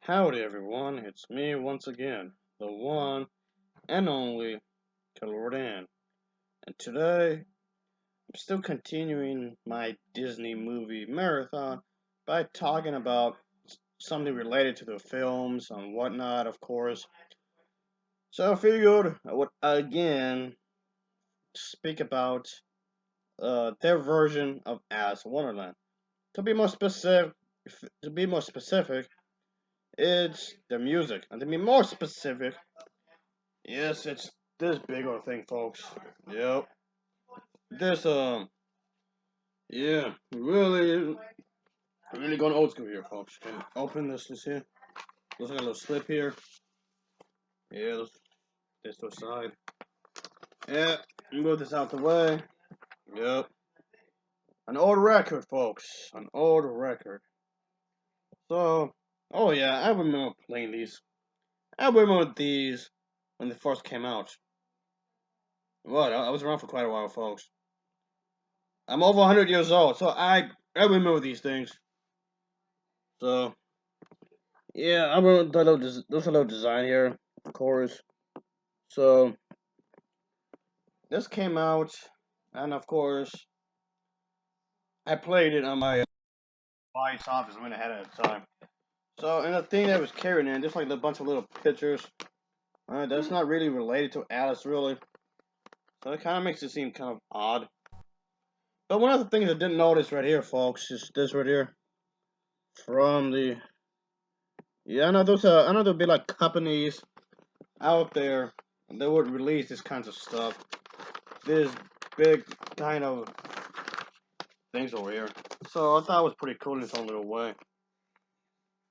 Howdy everyone, it's me once again, the one and only Calordan. And today, I'm still continuing my Disney movie marathon by talking about something related to the films and whatnot, of course. So I figured I would again speak about their version of Alice in Wonderland. To be more specific, to be more specific, it's the music, and to be more specific, yes, it's this big old thing, folks. Yep. This yeah, really going old school here, folks. Can you open this here? Looks like a little slip here. Yeah, this to the side. Yeah, move this out the way. Yep. An old record, folks. An old record. So, oh yeah, I remember playing these. I remember these when they first came out. What? I was around for quite a while, folks. I'm over 100 years old, so I remember these things. So yeah, I wrote the little there's a little design here, of course. So this came out, and of course I played it on my wife's office. I went ahead of time. So and the thing that was carrying in, just like a bunch of little pictures. That's not really related to Alice, really. So it kind of makes it seem kind of odd. But one of the things I didn't notice right here, folks, is this right here from the. Yeah, I know I know there'll be like companies out there that would release this kinds of stuff. This big kind of things over here. So I thought it was pretty cool in its own little way.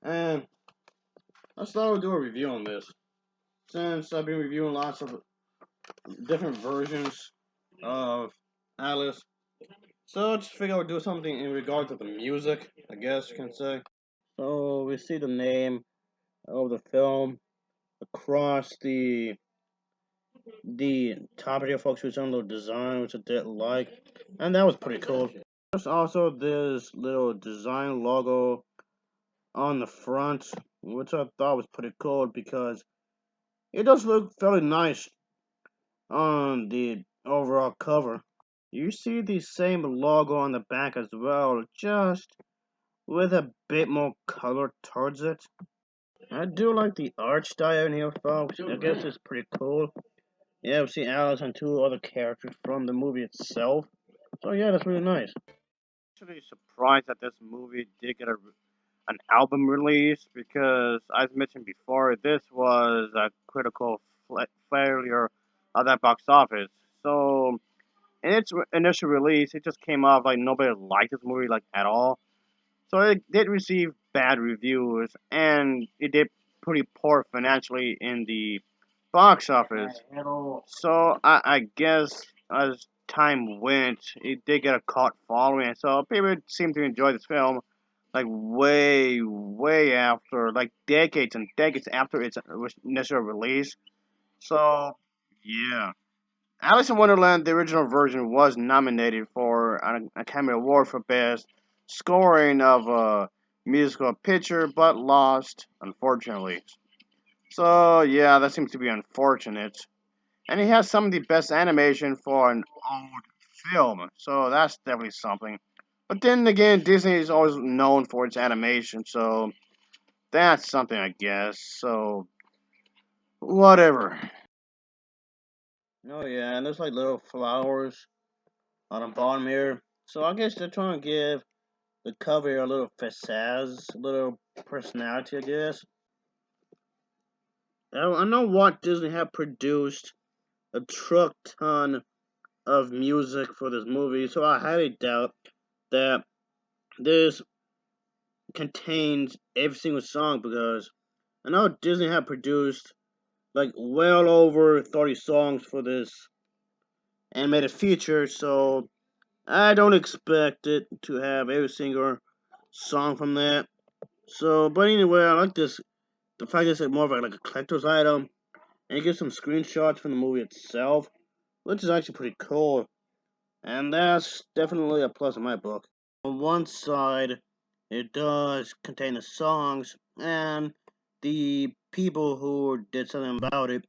And I thought I would do a review on this. Since I've been reviewing lots of different versions of Alice. So I just figured I would do something in regard to the music, I guess you can say. So we see the name of the film across the top of here, folks, with some little design, which I did like. And that was pretty cool. There's also this little design logo on the front, which I thought was pretty cool because it does look fairly nice on the overall cover. You see the same logo on the back as well, just with a bit more color towards it. I do like the art style in here, folks. I guess it's pretty cool. Yeah, we see Alice and two other characters from the movie itself. So yeah, that's really nice. Actually surprised that this movie did get an album release because, as mentioned before, this was a critical failure of that box office. So, in its initial release, it just came off like nobody liked this movie like at all. So it did receive bad reviews, and it did pretty poor financially in the box office. So I guess as time went, it did get a cult following. So people seem to enjoy this film like way after, like decades and decades after its initial release. So yeah, Alice in Wonderland, the original version, was nominated for an Academy Award for Best Scoring of a Musical Picture, but lost, unfortunately. So yeah, that seems to be unfortunate. And he has some of the best animation for an old film, so that's definitely something. But then again, Disney is always known for its animation, so that's something, I guess. So, whatever. Oh yeah, and there's like little flowers on the bottom here. So I guess they're trying to give the cover here a little pizzazz, a little personality, I guess. I know Walt Disney have produced a truck ton of music for this movie, so I highly doubt that this contains every single song because I know Disney have produced like well over 30 songs for this animated feature, so I don't expect it to have every single song from that. So, but anyway, I like this. The fact that it's more of like a collector's item, and it gives some screenshots from the movie itself, which is actually pretty cool. And that's definitely a plus in my book. On one side, it does contain the songs, and the people who did something about it.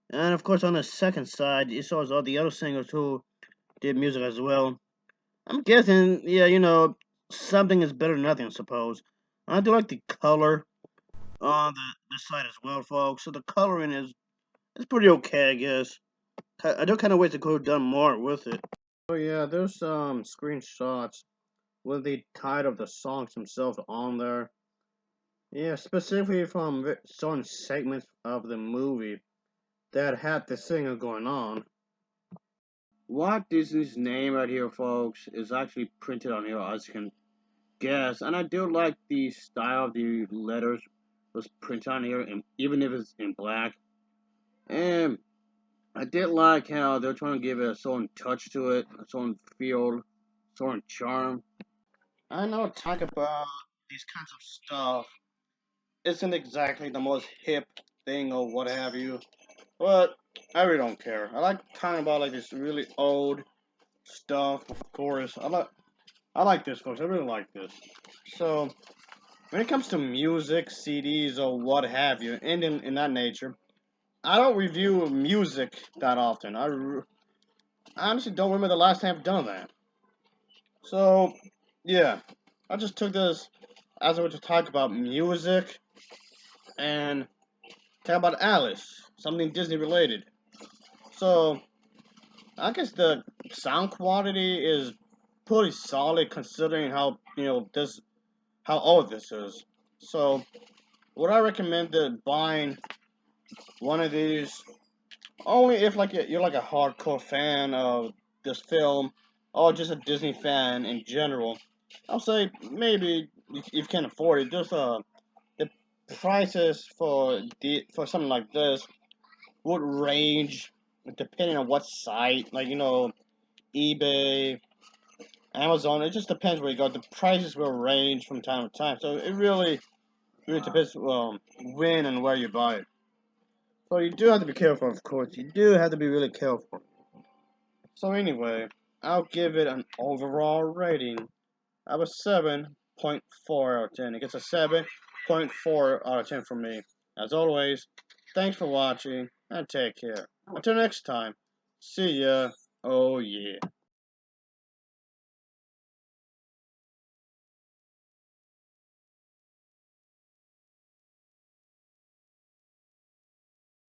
And of course, on the second side, you saw all the other singers who did music as well. I'm guessing, yeah, something is better than nothing, I suppose. I do like the color on the side as well, folks. So the coloring is pretty okay, I guess. I do kind of wish they could have done more with it. Oh yeah, there's some screenshots with the title of the songs themselves on there. Yeah, specifically from certain segments of the movie that had the singer going on. Walt Disney's name right here, folks, is actually printed on here, as you can guess. And I do like the style of the letters was printed on here, and even if it's in black. And I did like how they're trying to give it a certain touch to it, a certain feel, certain charm. I know talk about these kinds of stuff isn't exactly the most hip thing or what have you, but I really don't care. I like talking about like this really old stuff, of course. I like this, folks. I really like this. So when it comes to music, CDs, or what have you, and in that nature, I don't review music that often. I honestly don't remember the last time I've done that. So yeah, I just took this as I was to talk about music and talk about Alice, something Disney related. So I guess the sound quality is pretty solid considering how this how old this is. So would I recommend buying one of these only if like you're like a hardcore fan of this film or just a Disney fan in general? I'll say maybe if you can afford it. Just the prices for something like this would range depending on what site, like eBay, Amazon. It just depends where you go. The prices will range from time to time, so it really depends when and where you buy it. So you do have to be careful, of course. You do have to be really careful. So anyway, I'll give it an overall rating of a 7.4 out of 10. It gets a 7.4 out of 10 from me. As always, thanks for watching and take care. Until next time, see ya. Oh yeah.